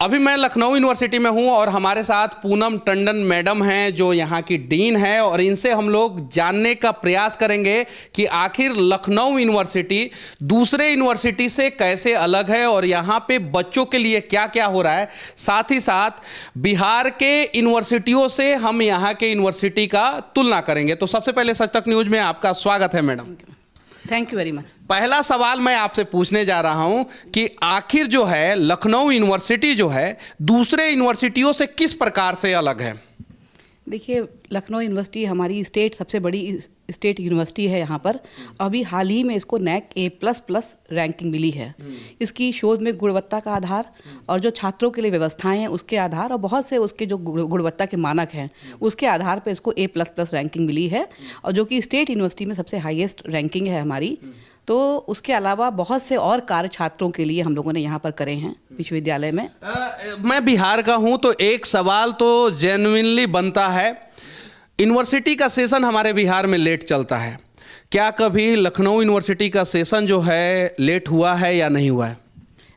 अभी मैं लखनऊ यूनिवर्सिटी में हूं और हमारे साथ पूनम टंडन मैडम हैं जो यहाँ की डीन है, और इनसे हम लोग जानने का प्रयास करेंगे कि आखिर लखनऊ यूनिवर्सिटी दूसरे यूनिवर्सिटी से कैसे अलग है और यहाँ पे बच्चों के लिए क्या क्या हो रहा है। साथ ही साथ बिहार के यूनिवर्सिटियों से हम यहाँ के यूनिवर्सिटी का तुलना करेंगे। तो सबसे पहले सच तक न्यूज में आपका स्वागत है madam. Thank you very much. पहला सवाल मैं आपसे पूछने जा रहा हूं कि आखिर जो है लखनऊ यूनिवर्सिटी जो है दूसरे यूनिवर्सिटियों से किस प्रकार से अलग है? देखिए, लखनऊ यूनिवर्सिटी हमारी सबसे बड़ी स्टेट यूनिवर्सिटी है यहाँ पर। अभी हाल ही में इसको NAC A++ रैंकिंग मिली है। इसकी शोध में गुणवत्ता का आधार और जो छात्रों के लिए व्यवस्थाएं हैं उसके आधार और बहुत से उसके जो गुणवत्ता के मानक हैं उसके आधार पर इसको A++ रैंकिंग मिली है, और जो कि स्टेट यूनिवर्सिटी में सबसे हाईएस्ट रैंकिंग है हमारी। तो उसके अलावा बहुत से और कार्य छात्रों के लिए हम लोगों ने यहाँ पर करे हैं विश्वविद्यालय में। मैं बिहार का हूँ तो एक सवाल तो जेन्युइनली बनता है, यूनिवर्सिटी का सेशन हमारे बिहार में लेट चलता है, क्या कभी लखनऊ यूनिवर्सिटी का सेशन जो है लेट हुआ है या नहीं हुआ है?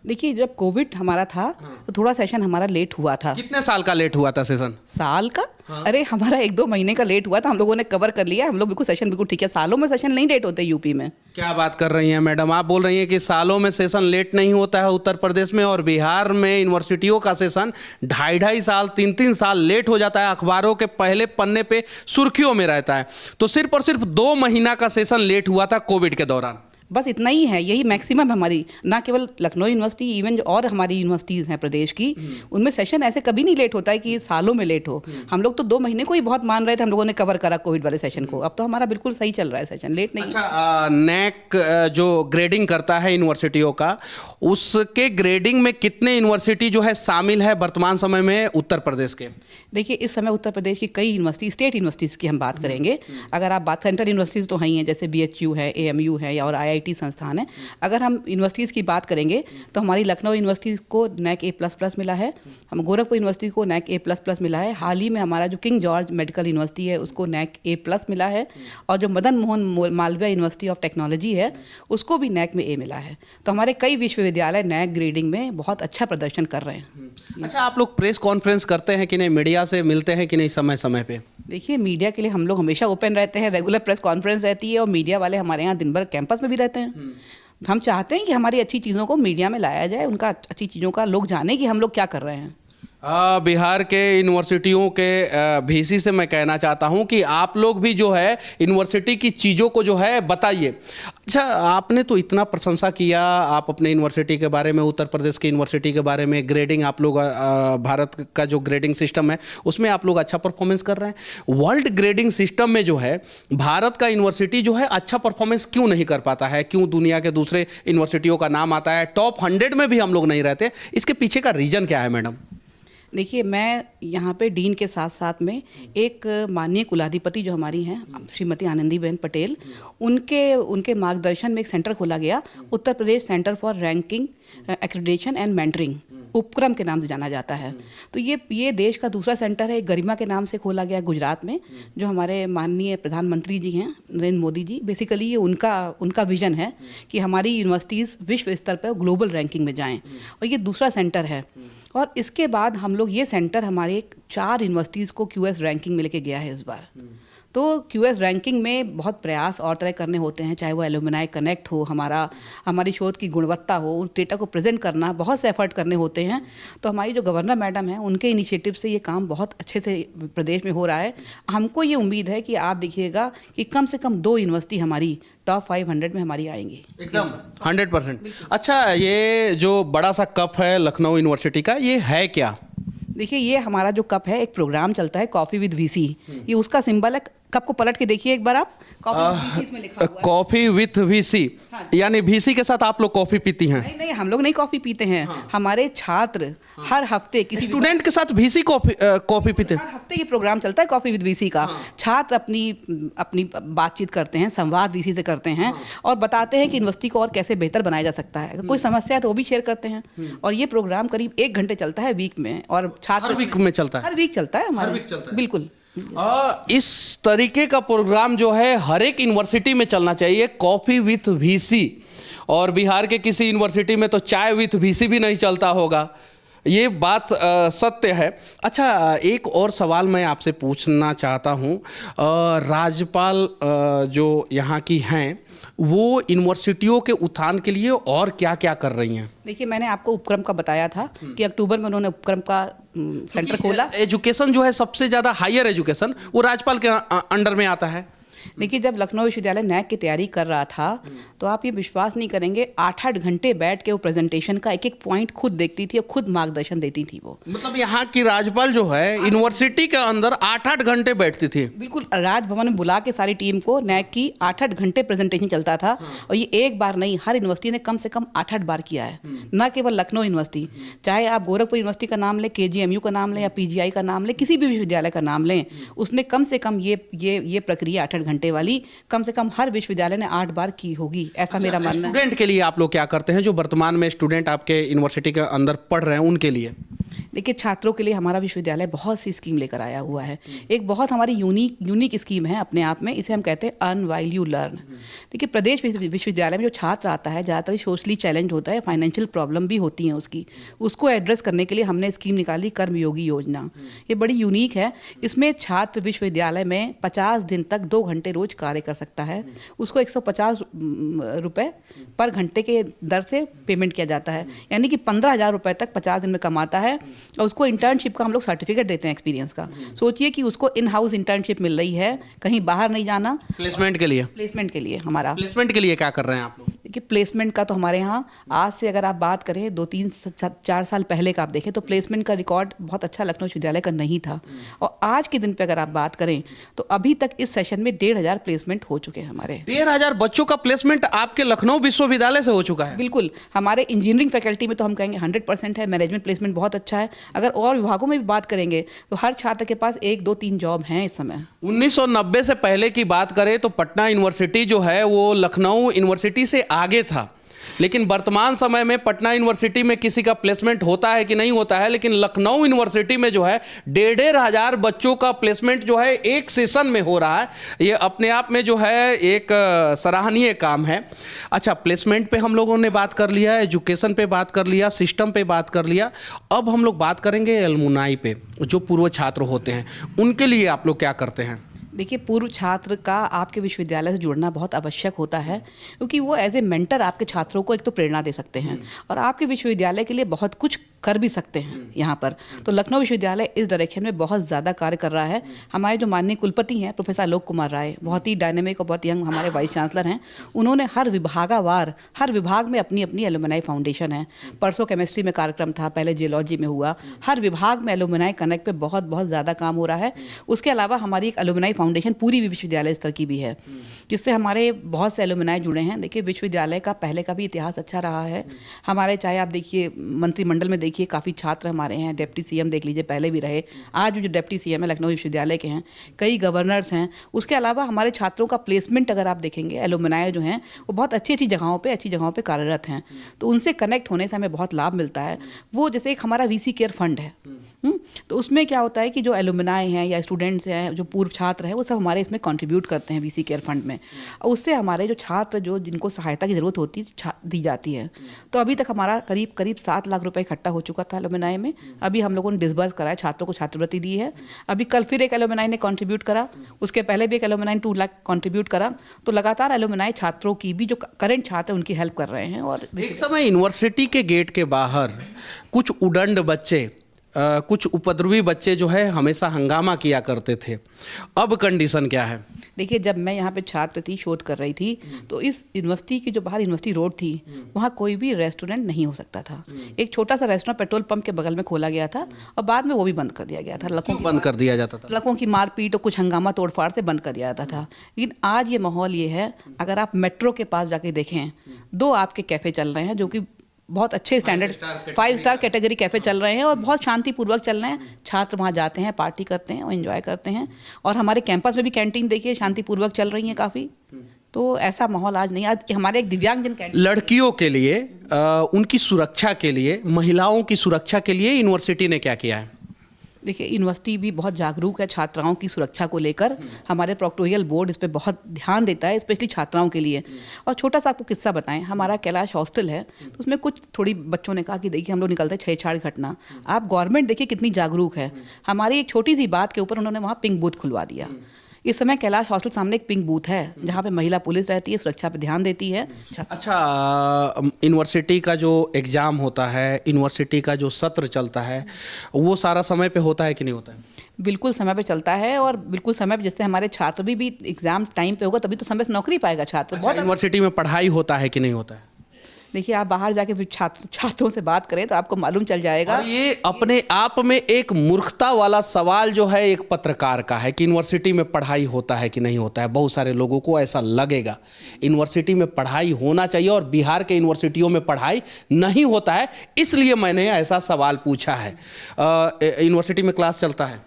देखिए, जब कोविड हमारा था तो थोड़ा सेशन हमारा लेट हुआ था। कितने साल का लेट हुआ था सेशन? साल का? अरे हमारा 1-2 महीने का लेट हुआ था, हम लोगों ने कवर कर लिया। हम लोग बिल्कुल सेशन बिल्कुल ठीक है, सालों में सेशन नहीं लेट होते यूपी में। क्या बात कर रही हैं मैडम, आप बोल रही हैं कि सालों में सेशन लेट नहीं होता है उत्तर प्रदेश में, और बिहार में यूनिवर्सिटियों का सेशन 2.5 साल 3-3 साल लेट हो जाता है, अखबारों के पहले पन्ने पे सुर्खियों में रहता है। तो सिर्फ और सिर्फ 2 महीना का सेशन लेट हुआ था कोविड के दौरान, बस इतना ही है। यही मैक्सिमम हमारी, ना केवल लखनऊ यूनिवर्सिटी, इवन जो और हमारी यूनिवर्सिटीज़ हैं प्रदेश की, उनमें सेशन ऐसे कभी नहीं लेट होता है कि सालों में लेट हो। हम लोग तो 2 महीने को ही बहुत मान रहे थे, हम लोगों ने कवर करा कोविड वाले सेशन को। अब तो हमारा बिल्कुल सही चल रहा है सेशन, लेट नहीं। अच्छा, NAC जो ग्रेडिंग करता है यूनिवर्सिटियों का, उसके ग्रेडिंग में कितने यूनिवर्सिटी जो है शामिल है वर्तमान समय में उत्तर प्रदेश के? देखिए, इस समय उत्तर प्रदेश की कई यूनिवर्सिटी, स्टेट यूनिवर्सिटीज़ की हम बात करेंगे। अगर आप बात, सेंट्रल यूनिवर्सिटीज़ तो हैं ही हैं, जैसे BHU है, AMU है, या और IIT संस्थान है। अगर हम यूनिवर्सिटीज़ की बात करेंगे तो हमारी लखनऊ यूनिवर्सिटी को NAC A++ मिला है, हम गोरखपुर यूनिवर्सिटी को NAC A++ मिला है। हाल ही में हमारा जो किंग जॉर्ज मेडिकल यूनिवर्सिटी है उसको NAC A+ मिला है, और जो Madan Mohan Malviya university of technology है उसको भी NAC में A मिला है। तो हमारे कई विश्वविद्यालय NAC ग्रेडिंग में बहुत अच्छा प्रदर्शन कर रहे हैं। अच्छा, आप लोग प्रेस कॉन्फ्रेंस करते हैं कि नहीं, मीडिया से मिलते हैं कि नहीं समय समय पे? देखिए, मीडिया के लिए हम लोग हमेशा ओपन रहते हैं, रेगुलर प्रेस कॉन्फ्रेंस रहती है, और मीडिया वाले हमारे यहाँ दिन भर कैंपस में भी रहते हैं। हम चाहते हैं कि हमारी अच्छी चीज़ों को मीडिया में लाया जाए, उनका अच्छी चीज़ों का लोग जाने कि हम लोग क्या कर रहे हैं। बिहार के यूनिवर्सिटियों के VC से मैं कहना चाहता हूं कि आप लोग भी जो है यूनिवर्सिटी की चीज़ों को जो है बताइए। अच्छा, आपने तो इतना प्रशंसा किया आप अपने यूनिवर्सिटी के बारे में, उत्तर प्रदेश की यूनिवर्सिटी के बारे में, ग्रेडिंग आप लोग, भारत का जो ग्रेडिंग सिस्टम है उसमें आप लोग अच्छा परफॉर्मेंस कर रहे हैं। वर्ल्ड ग्रेडिंग सिस्टम में जो है भारत का यूनिवर्सिटी जो है अच्छा परफॉर्मेंस क्यों नहीं कर पाता है? क्यों दुनिया के दूसरे यूनिवर्सिटियों का नाम आता है, टॉप 100 में भी हम लोग नहीं रहते? इसके पीछे का रीज़न क्या है मैडम? देखिए, मैं यहाँ पे डीन के साथ साथ में एक माननीय कुलाधिपति जो हमारी हैं श्रीमती आनंदीबेन पटेल, उनके मार्गदर्शन में एक सेंटर खोला गया, Uttar Pradesh centre for ranking accreditation and mentoring, उपक्रम के नाम से जाना जाता है। तो ये देश का दूसरा सेंटर है, गरिमा के नाम से खोला गया गुजरात में, जो हमारे माननीय प्रधानमंत्री जी हैं नरेंद्र मोदी जी। बेसिकली ये उनका विजन है कि हमारी यूनिवर्सिटीज़ विश्व स्तर पर ग्लोबल रैंकिंग में जाएं, और ये दूसरा सेंटर है। और इसके बाद हम लोग, ये सेंटर हमारे 4 यूनिवर्सिटीज़ को QS रैंकिंग में लेके गया है इस बार। तो QS रैंकिंग में बहुत प्रयास और तरह करने होते हैं, चाहे वो एलुमनाई कनेक्ट हो, हमारी शोध की गुणवत्ता हो, उस डेटा को प्रेजेंट करना, बहुत से एफर्ट करने होते हैं। तो हमारी जो गवर्नर मैडम हैं उनके इनिशिएटिव से ये काम बहुत अच्छे से प्रदेश में हो रहा है। हमको ये उम्मीद है कि आप देखिएगा कि कम से कम 2 यूनिवर्सिटी हमारी टॉप 500 में हमारी आएंगी, एकदम 100%। अच्छा, ये जो बड़ा सा कप है लखनऊ यूनिवर्सिटी का, ये है क्या? देखिए, ये हमारा जो कप है, एक प्रोग्राम चलता है कॉफ़ी विद VC, ये उसका सिंबल है। कप को पलट के देखिए एक बार आप, कॉफ़ी विद VC इसमें लिखा हुआ है। कॉफ़ी विथ VC, यानी VC के साथ आप लोग कॉफ़ी पीती हैं? नहीं, हम लोग नहीं कॉफ़ी पीते हैं। हमारे छात्र हर हफ्ते किसी स्टूडेंट के साथ VC कॉफ़ी पीते हैं? हर हफ्ते ये प्रोग्राम चलता है कॉफ़ी विद VC का। छात्र अपनी बातचीत करते हैं, संवाद VC से करते हैं, और बताते हैं कि यूनिवर्सिटी को और कैसे बेहतर बनाया जा सकता है। अगर कोई समस्या है तो वो भी शेयर करते हैं, और ये प्रोग्राम करीब 1 घंटे चलता है वीक में, और छात्र हर वीक में चलता है? हर वीक चलता है हमारा, बिल्कुल। इस तरीके का प्रोग्राम जो है हर एक यूनिवर्सिटी में चलना चाहिए, कॉफ़ी विथ VC। और बिहार के किसी यूनिवर्सिटी में तो चाय विथ VC भी नहीं चलता होगा। ये बात सत्य है। अच्छा, एक और सवाल मैं आपसे पूछना चाहता हूँ। राज्यपाल जो यहाँ की हैं वो यूनिवर्सिटियों के उत्थान के लिए और क्या क्या कर रही हैं? देखिए, मैंने आपको उपक्रम का बताया था कि अक्टूबर में उन्होंने उपक्रम का सेंटर खोला। एजुकेशन जो है सबसे ज़्यादा हायर एजुकेशन वो राज्यपाल के अंडर में आता है। देखिए, जब लखनऊ विश्वविद्यालय नैक की तैयारी कर रहा था तो आप ये विश्वास नहीं करेंगे, 8-8 घंटे बैठ के वो प्रेजेंटेशन का एक एक पॉइंट खुद देखती थी और खुद मार्गदर्शन देती थी वो। मतलब यहाँ की राज्यपाल जो है यूनिवर्सिटी के अंदर 8-8 घंटे बैठती थी। बिल्कुल, राजभवन में बुला के सारी टीम को नैक की 8-8 घंटे प्रेजेंटेशन चलता था। और ये एक बार नहीं, हर यूनिवर्सिटी ने कम से कम 8-8 बार किया है, न केवल लखनऊ यूनिवर्सिटी। चाहे आप गोरखपुर यूनिवर्सिटी का नाम लें, KGMU का नाम लें या PGI का नाम लें, किसी भी विश्वविद्यालय का नाम लें, उसने कम से कम ये प्रक्रिया 8-8 घंटे वाली कम से कम हर विश्वविद्यालय ने 8 बार की होगी, ऐसा मेरा मानना है। स्टूडेंट के लिए आप लोग क्या करते हैं, जो वर्तमान में स्टूडेंट आपके यूनिवर्सिटी के अंदर पढ़ रहे हैं उनके लिए? देखिए, छात्रों के लिए हमारा विश्वविद्यालय बहुत सी स्कीम लेकर आया हुआ है। एक बहुत हमारी यूनिक स्कीम है अपने आप में, इसे हम कहते हैं अर्न व्हाइल यू लर्न। देखिए, प्रदेश विश्वविद्यालय में जो छात्र आता है ज़्यादातर सोशली चैलेंज होता है, फाइनेंशियल प्रॉब्लम भी होती हैं उसको एड्रेस करने के लिए हमने स्कीम निकाली, कर्मयोगी योजना। ये बड़ी यूनिक है। इसमें छात्र विश्वविद्यालय में 50 दिन तक 2 घंटे रोज कार्य कर सकता है। उसको 150 रुपये पर घंटे के दर से पेमेंट किया जाता है, यानी कि 15,000 रुपये तक 50 दिन में कमाता है। और उसको इंटर्नशिप का हम लोग सर्टिफिकेट देते हैं, एक्सपीरियंस का। सोचिए कि उसको इन हाउस इंटर्नशिप मिल रही है, कहीं बाहर नहीं जाना। प्लेसमेंट के लिए प्लेसमेंट के लिए क्या कर रहे हैं आप लोग? देखिए, प्लेसमेंट का तो हमारे यहाँ आज से अगर आप बात करें 2-3-4 साल पहले का आप देखें तो प्लेसमेंट का रिकॉर्ड बहुत अच्छा लखनऊ विश्वविद्यालय का नहीं था। और आज के दिन पे अगर आप बात करें तो अभी तक इस सेशन में 1,500 प्लेसमेंट हो चुके हैं हमारे। 1,500 बच्चों का प्लेसमेंट आपके लखनऊ विश्वविद्यालय से हो चुका है? बिल्कुल। हमारे इंजीनियरिंग फैकल्टी में तो हम कहेंगे 100% है। मैनेजमेंट प्लेसमेंट बहुत अच्छा है। अगर और विभागों में भी बात करेंगे तो हर छात्र के पास 1, 2, 3 जॉब हैं इस समय। 1990 से पहले की बात करें तो पटना यूनिवर्सिटी जो है वो लखनऊ यूनिवर्सिटी से आगे था, लेकिन वर्तमान समय में पटना यूनिवर्सिटी में किसी का प्लेसमेंट होता है कि नहीं होता है, लेकिन लखनऊ यूनिवर्सिटी में जो है 1,500 बच्चों का प्लेसमेंट जो है एक सेशन में हो रहा है। ये अपने आप में जो है एक सराहनीय काम है। अच्छा, प्लेसमेंट पे हम लोगों ने बात कर लिया, एजुकेशन पे बात कर लिया, सिस्टम पे बात कर लिया। अब हम लोग बात करेंगे एलुमनाई पे, जो पूर्व छात्र होते हैं उनके लिए आप लोग क्या करते हैं? देखिए, पूर्व छात्र का आपके विश्वविद्यालय से जुड़ना बहुत आवश्यक होता है, क्योंकि वो एज ए मेंटर आपके छात्रों को एक तो प्रेरणा दे सकते हैं और आपके विश्वविद्यालय के लिए बहुत कुछ कर भी सकते हैं यहाँ पर। तो लखनऊ विश्वविद्यालय इस डायरेक्शन में बहुत ज़्यादा कार्य कर रहा है। हमारे जो माननीय कुलपति हैं प्रोफेसर आलोक कुमार राय, बहुत ही डायनेमिक और बहुत यंग हमारे वाइस चांसलर हैं। उन्होंने हर विभाग में अपनी अपनी एलुमनाई फाउंडेशन है। परसों केमिस्ट्री में कार्यक्रम था, पहले जियोलॉजी में हुआ। हर विभाग में एलुमनाई कनेक्ट पे बहुत ज़्यादा काम हो रहा है। उसके अलावा हमारी एक एलुमनाई फाउंडेशन पूरी विश्वविद्यालय स्तर की भी है, जिससे हमारे बहुत से एलुमनाई जुड़े हैं। देखिए, विश्वविद्यालय का पहले का भी इतिहास अच्छा रहा है हमारे। चाहे आप देखिए मंत्रिमंडल में देखिए, काफ़ी छात्र हमारे हैं। डिप्टी CM देख लीजिए, पहले भी रहे। आज भी जो डिप्टी CM है लखनऊ विश्वविद्यालय के हैं। कई गवर्नर्स हैं। उसके अलावा हमारे छात्रों का प्लेसमेंट अगर आप देखेंगे, एलुमनाई जो हैं वो बहुत अच्छी जगहों पे कार्यरत हैं। तो उनसे कनेक्ट होने से हमें बहुत लाभ मिलता है। वो जैसे एक हमारा VC केयर फंड है, तो उसमें क्या होता है कि जो एलुमनाई हैं या स्टूडेंट्स हैं, जो पूर्व छात्र हैं, वो सब हमारे इसमें कंट्रीब्यूट करते हैं VC केयर फंड में। और उससे हमारे जो छात्र जिनको सहायता की ज़रूरत होती है दी जाती है। तो अभी तक हमारा करीब 7 लाख रुपए इकट्ठा हो चुका था एलुमनाई में। अभी हम लोगों ने डिसबर्स करा है, छात्रों को छात्रवृत्ति दी है। अभी कल फिर एक एलुमनाई ने कंट्रीब्यूट करा, उसके पहले भी एक एलुमनाई ने 2 लाख कंट्रीब्यूट करा। तो लगातार एलुमनाई छात्रों की भी, जो करंट छात्र उनकी हेल्प कर रहे हैं। और एक समय यूनिवर्सिटी के गेट के बाहर कुछ उदंड बच्चे, कुछ उपद्रवी बच्चे जो है हमेशा हंगामा किया करते थे। अब कंडीशन क्या है? देखिए, जब मैं यहाँ पे छात्र थी, शोध कर रही थी, तो इस यूनिवर्सिटी की जो बाहर यूनिवर्सिटी रोड थी, वहाँ कोई भी रेस्टोरेंट नहीं हो सकता था। एक छोटा सा रेस्टोरेंट पेट्रोल पंप के बगल में खोला गया था और बाद में वो भी बंद कर दिया गया था। बंद कर दिया जाता था। लड़कों की मारपीट और कुछ हंगामा तोड़फाड़ से बंद कर दिया जाता था। लेकिन आज ये माहौल ये है, अगर आप मेट्रो के पास जाके देखें, 2 आपके कैफ़े चल रहे हैं जो कि बहुत अच्छे स्टैंडर्ड 5 स्टार कैटेगरी कैफ़े चल रहे हैं और बहुत शांतिपूर्वक चल रहे हैं। छात्र वहाँ जाते हैं, पार्टी करते हैं और एंजॉय करते हैं। और हमारे कैंपस में भी कैंटीन देखिए शांतिपूर्वक चल रही हैं काफ़ी। तो ऐसा माहौल आज नहीं। आज हमारे एक दिव्यांगजन कैंटीन, लड़कियों के लिए, उनकी सुरक्षा के लिए, महिलाओं की सुरक्षा के लिए यूनिवर्सिटी ने क्या किया है? देखिए, यूनिवर्सिटी भी बहुत जागरूक है छात्राओं की सुरक्षा को लेकर। हमारे प्रोक्टोरियल बोर्ड इस पे बहुत ध्यान देता है, स्पेशली छात्राओं के लिए। और छोटा सा आपको किस्सा बताएं, हमारा कैलाश हॉस्टल है, तो उसमें कुछ थोड़ी बच्चों ने कहा कि देखिए हम लोग निकलते हैं छेड़छाड़ घटना। आप गवर्नमेंट देखिए कितनी जागरूक है, हमारी एक छोटी सी बात के ऊपर उन्होंने वहाँ पिंक बूथ खुलवा दिया। इस समय कैलाश हॉस्टल सामने एक पिंक बूथ है जहाँ पे महिला पुलिस रहती है, सुरक्षा पे ध्यान देती है। अच्छा, यूनिवर्सिटी का जो एग्ज़ाम होता है, यूनिवर्सिटी का जो सत्र चलता है, वो सारा समय पे होता है कि नहीं होता है? बिल्कुल समय पे चलता है, और बिल्कुल समय पे, जैसे हमारे छात्र भी एग्जाम टाइम पे होगा तभी तो समय से नौकरी पाएगा छात्र। अच्छा, यूनिवर्सिटी में पढ़ाई होता है कि नहीं होता है? देखिए, आप बाहर जाके फिर छात्रों से बात करें तो आपको मालूम चल जाएगा। और ये अपने आप में एक मूर्खता वाला सवाल जो है एक पत्रकार का है कि यूनिवर्सिटी में पढ़ाई होता है कि नहीं होता है। बहुत सारे लोगों को ऐसा लगेगा यूनिवर्सिटी में पढ़ाई होना चाहिए और बिहार के यूनिवर्सिटियों में पढ़ाई नहीं होता है, इसलिए मैंने ऐसा सवाल पूछा है। यूनिवर्सिटी में क्लास चलता है?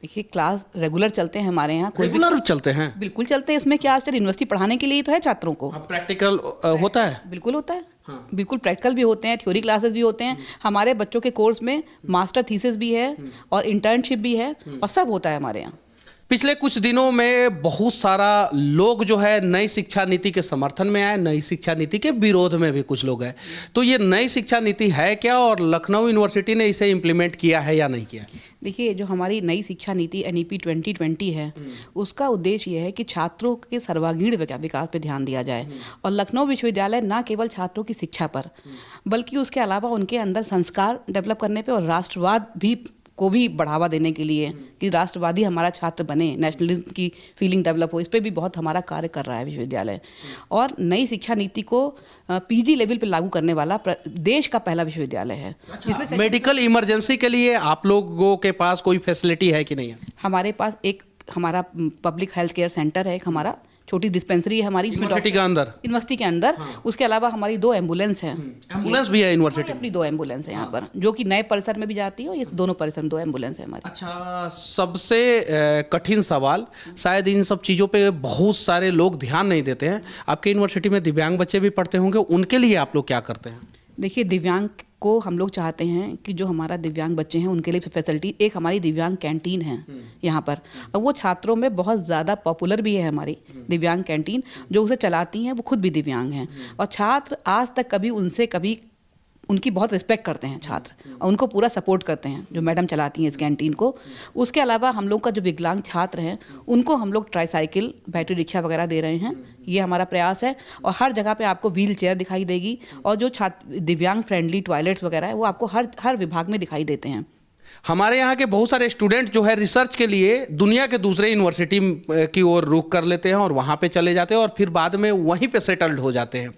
देखिए, क्लास रेगुलर चलते हैं हमारे यहाँ। रेगुलर चलते हैं? बिल्कुल चलते हैं। इसमें क्या आजकल यूनिवर्सिटी पढ़ाने के लिए तो है छात्रों को। प्रैक्टिकल होता है? बिल्कुल होता है। हाँ। बिल्कुल प्रैक्टिकल भी होते हैं, थ्योरी क्लासेस भी होते हैं। हमारे बच्चों के कोर्स में मास्टर थीसिस भी है और इंटर्नशिप भी है, और सब होता है हमारे यहाँ। पिछले कुछ दिनों में बहुत सारा लोग जो है नई शिक्षा नीति के समर्थन में आए, नई शिक्षा नीति के विरोध में भी कुछ लोग हैं। तो ये नई शिक्षा नीति है क्या, और लखनऊ यूनिवर्सिटी ने इसे इम्प्लीमेंट किया है या नहीं किया? देखिए, जो हमारी नई शिक्षा नीति NEP 2020 है, उसका उद्देश्य यह है कि छात्रों के सर्वांगीण विकास पर ध्यान दिया जाए। और लखनऊ विश्वविद्यालय न केवल छात्रों की शिक्षा पर, बल्कि उसके अलावा उनके अंदर संस्कार डेवलप करने पर और राष्ट्रवाद को भी बढ़ावा देने के लिए, कि राष्ट्रवादी हमारा छात्र बने, नेशनलिज्म की फीलिंग डेवलप हो, इस पे भी बहुत हमारा कार्य कर रहा है विश्वविद्यालय। और नई शिक्षा नीति को PG लेवल पे लागू करने वाला देश का पहला विश्वविद्यालय है। अच्छा, मेडिकल इमरजेंसी के लिए आप लोगों के पास कोई फैसिलिटी है कि नहीं है? हमारे पास एक हमारा पब्लिक हेल्थ केयर सेंटर है, एक हमारा छोटी डिस्पेंसरी है हमारी यूनिवर्सिटी के अंदर। यूनिवर्सिटी के अंदर। हाँ। उसके अलावा हमारी 2 एम्बुलेंस हैं। एम्बुलेंस भी है यूनिवर्सिटी? अपनी 2 एम्बुलेंस है यहाँ पर, जो कि नए परिसर में भी जाती है, और ये दोनों परिसर में 2 एम्बुलेंस है हमारी। अच्छा, सबसे कठिन सवाल, शायद इन सब चीज़ों पे बहुत सारे लोग ध्यान नहीं देते हैं। आपके यूनिवर्सिटी में दिव्यांग बच्चे भी पढ़ते होंगे, उनके लिए आप लोग क्या करते हैं? देखिए, दिव्यांग को हम लोग चाहते हैं कि जो हमारा दिव्यांग बच्चे हैं उनके लिए फैसिलिटी, एक हमारी दिव्यांग कैंटीन है यहाँ पर, और वो छात्रों में बहुत ज़्यादा पॉपुलर भी है हमारी दिव्यांग कैंटीन। जो उसे चलाती हैं वो खुद भी दिव्यांग हैं, और छात्र आज तक कभी उनकी बहुत रिस्पेक्ट करते हैं छात्र, और उनको पूरा सपोर्ट करते हैं जो मैडम चलाती हैं इस कैंटीन को। उसके अलावा हम लोग का जो विकलांग छात्र हैं उनको हम लोग ट्राईसाइकिल, बैटरी रिक्शा वगैरह दे रहे हैं, ये हमारा प्रयास है। और हर जगह पे आपको व्हील चेयर दिखाई देगी, और जो दिव्यांग फ्रेंडली टॉयलेट्स वगैरह है वो आपको हर विभाग में दिखाई देते हैं। हमारे यहाँ के बहुत सारे स्टूडेंट जो है रिसर्च के लिए दुनिया के दूसरे यूनिवर्सिटी की ओर रुख कर लेते हैं और वहाँ पे चले जाते हैं, और फिर बाद में वहीं पे सेटल्ड हो जाते हैं।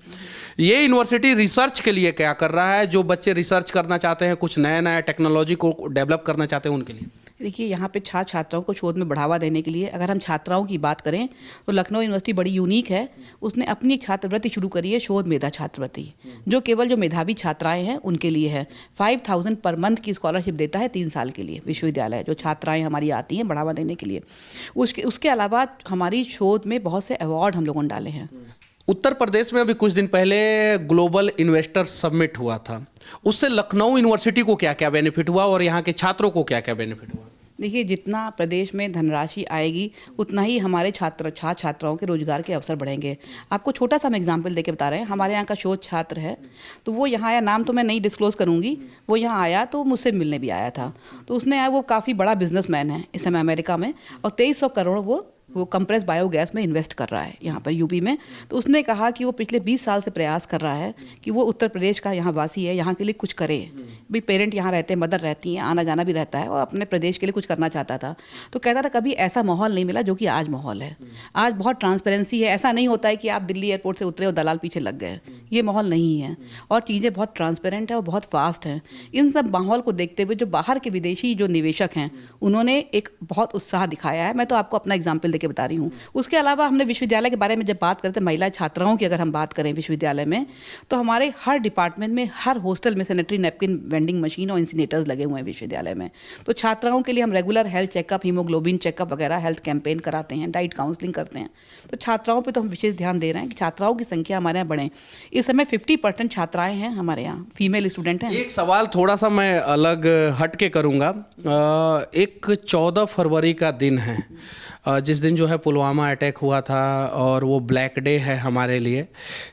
ये यूनिवर्सिटी रिसर्च के लिए क्या कर रहा है? जो बच्चे रिसर्च करना चाहते हैं, कुछ नया टेक्नोलॉजी को डेवलप करना चाहते हैं, उनके लिए? देखिए, यहाँ पे छात्राओं को शोध में बढ़ावा देने के लिए, अगर हम छात्राओं की बात करें तो लखनऊ यूनिवर्सिटी बड़ी यूनिक है। उसने अपनी एक छात्रवृत्ति शुरू करी है, शोध मेधा छात्रवृत्ति, जो केवल जो मेधावी छात्राएं हैं उनके लिए है। 5000 पर मंथ की स्कॉलरशिप देता है 3 साल के लिए विश्वविद्यालय, जो छात्राएं हमारी आती हैं बढ़ावा देने के लिए। उसके अलावा हमारी शोध में बहुत से अवार्ड हम लोगों ने डाले हैं। उत्तर प्रदेश में अभी कुछ दिन पहले ग्लोबल इन्वेस्टर समिट हुआ था, उससे लखनऊ यूनिवर्सिटी को क्या क्या बेनिफिट हुआ और यहाँ के छात्रों को क्या क्या बेनिफिट हुआ? देखिए, जितना प्रदेश में धनराशि आएगी उतना ही हमारे छात्राओं के रोजगार के अवसर बढ़ेंगे। आपको छोटा सा हम एग्जांपल देके बता रहे हैं। हमारे यहाँ का शोध छात्र है, तो वो यहाँ आया, नाम तो मैं नहीं डिस्क्लोज करूँगी, वो यहाँ आया तो मुझसे मिलने भी आया था। तो उसने वो काफ़ी बड़ा बिजनेसमैन है इस समय अमेरिका में, और 2300 करोड़ वो कंप्रेस बायोगैस में इन्वेस्ट कर रहा है यहाँ पर यूपी में। तो उसने कहा कि वो पिछले 20 साल से प्रयास कर रहा है कि वो उत्तर प्रदेश का यहाँ वासी है, यहाँ के लिए कुछ करे। भी पेरेंट यहाँ रहते हैं, मदर रहती हैं, आना जाना भी रहता है, और अपने प्रदेश के लिए कुछ करना चाहता था। तो कहता था कभी ऐसा माहौल नहीं मिला जो कि आज माहौल है। आज बहुत ट्रांसपेरेंसी है, ऐसा नहीं होता है कि आप दिल्ली एयरपोर्ट से उतरे और दलाल पीछे लग गए, ये माहौल नहीं है। और चीज़ें बहुत ट्रांसपेरेंट है और बहुत फास्ट हैं। इन सब माहौल को देखते हुए जो बाहर के विदेशी जो निवेशक हैं उन्होंने एक बहुत उत्साह दिखाया है। मैं तो आपको अपना एग्जाम्पल लेके बता रही हूँ। उसके अलावा हमने विश्वविद्यालय के बारे में जब बात करते हैं, महिला छात्राओं की अगर हम बात करें विश्वविद्यालय में, तो हमारे हर डिपार्टमेंट में, हर हॉस्टल में सैनिटरी नैपकिन वेंडिंग मशीन और इंसिनेटर्स लगे हुए हैं विश्वविद्यालय में। तो छात्राओं के लिए हम regular health checkup, haemoglobin checkup वगैरह, हेल्थ कैंपेन कराते हैं, डाइट काउंसलिंग करते हैं। तो छात्राओं पे तो हम विशेष ध्यान दे रहे हैं कि छात्राओं की संख्या हमारे यहाँ बढ़े। इस समय 50% छात्राएं हैं हमारे यहाँ, फीमेल स्टूडेंट हैं। एक सवाल थोड़ा सा मैं अलग हट के करूँगा। एक 14 फरवरी का दिन है, जिस दिन जो है पुलवामा अटैक हुआ था, और वो ब्लैक डे है हमारे लिए।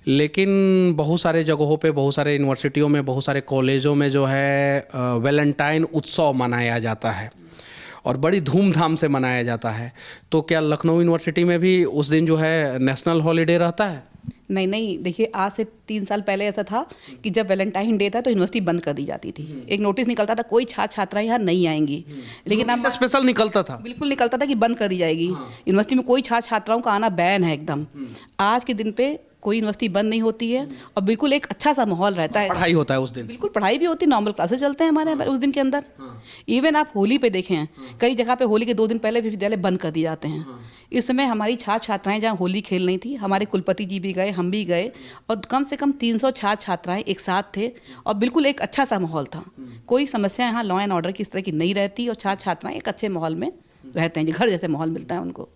लेकिन बहुत सारे जगहों पे, बहुत सारे यूनिवर्सिटियों में, बहुत सारे कॉलेजों में जो है वैलेंटाइन उत्सव मनाया जाता है और बड़ी धूमधाम से मनाया जाता है। तो क्या लखनऊ यूनिवर्सिटी में भी उस दिन जो है नेशनल हॉलीडे रहता है? नहीं, देखिए, आज से 3 साल पहले ऐसा था कि जब वैलेंटाइन डे था तो यूनिवर्सिटी बंद कर दी जाती थी। एक नोटिस निकलता था, कोई छात्राएं यहाँ नहीं आएंगी। लेकिन अब स्पेशल निकलता था, बिल्कुल निकलता था कि बंद कर दी जाएगी। यूनिवर्सिटी में कोई छात्राओं का आना बैन है एकदम। आज के दिन पे कोई यूनिवर्सिटी बंद नहीं होती है और बिल्कुल एक अच्छा सा माहौल रहता है। पढ़ाई होता है उस दिन, बिल्कुल पढ़ाई भी होती है, नॉर्मल क्लासेस चलते हैं हमारे उस दिन के अंदर। इवन आप होली पे देखें, कई जगह पे होली के 2 दिन पहले विश्वविद्यालय बंद कर दिए जाते हैं। इस समय हमारी छात्राएं जहाँ होली खेल रही थी, हमारे कुलपति जी भी गए, हम भी गए, और कम से कम 300 छात्राएं एक साथ थे और बिल्कुल एक अच्छा सा माहौल था। कोई समस्या यहाँ लॉ एंड ऑर्डर की इस तरह की नहीं रहती और छात्राएं एक अच्छे माहौल में रहते हैं, घर जैसे माहौल मिलता है उनको।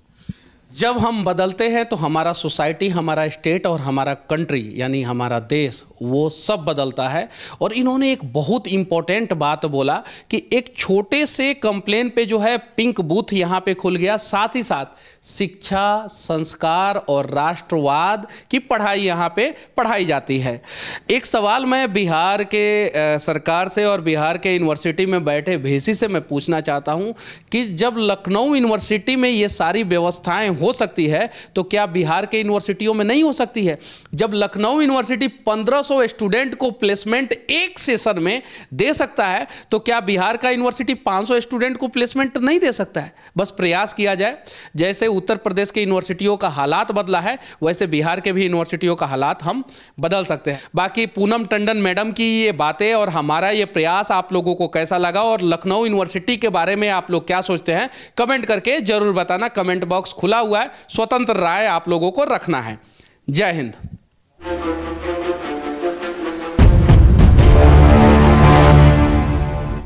जब हम बदलते हैं तो हमारा सोसाइटी, हमारा स्टेट और हमारा कंट्री यानी हमारा देश, वो सब बदलता है। और इन्होंने एक बहुत इम्पोर्टेंट बात बोला कि एक छोटे से कंप्लेन पे जो है पिंक बूथ यहाँ पे खुल गया। साथ ही साथ शिक्षा, संस्कार और राष्ट्रवाद की पढ़ाई यहाँ पे पढ़ाई जाती है। एक सवाल मैं बिहार के सरकार से और बिहार के यूनिवर्सिटी में बैठे भेसी से मैं पूछना चाहता हूँ कि जब लखनऊ यूनिवर्सिटी में ये सारी व्यवस्थाएं हो सकती है तो क्या बिहार के यूनिवर्सिटियों में नहीं हो सकती है? जब लखनऊ यूनिवर्सिटी 1500 स्टूडेंट को प्लेसमेंट एक सेशन में दे सकता है तो क्या बिहार का यूनिवर्सिटी 500 स्टूडेंट को प्लेसमेंट नहीं दे सकता है? बस प्रयास किया जाए। जैसे उत्तर प्रदेश के यूनिवर्सिटियों का हालात बदला है, वैसे बिहार के भी यूनिवर्सिटियों का हालात हम बदल सकते हैं। बाकी पूनम टंडन मैडम की ये बातें और हमारा ये प्रयास आप लोगों को कैसा लगा और लखनऊ यूनिवर्सिटी के बारे में आप लोग क्या सोचते हैं, कमेंट करके जरूर बताना। कमेंट बॉक्स खुला हुआ है, स्वतंत्र राय आप लोगों को रखना है। जय हिंद।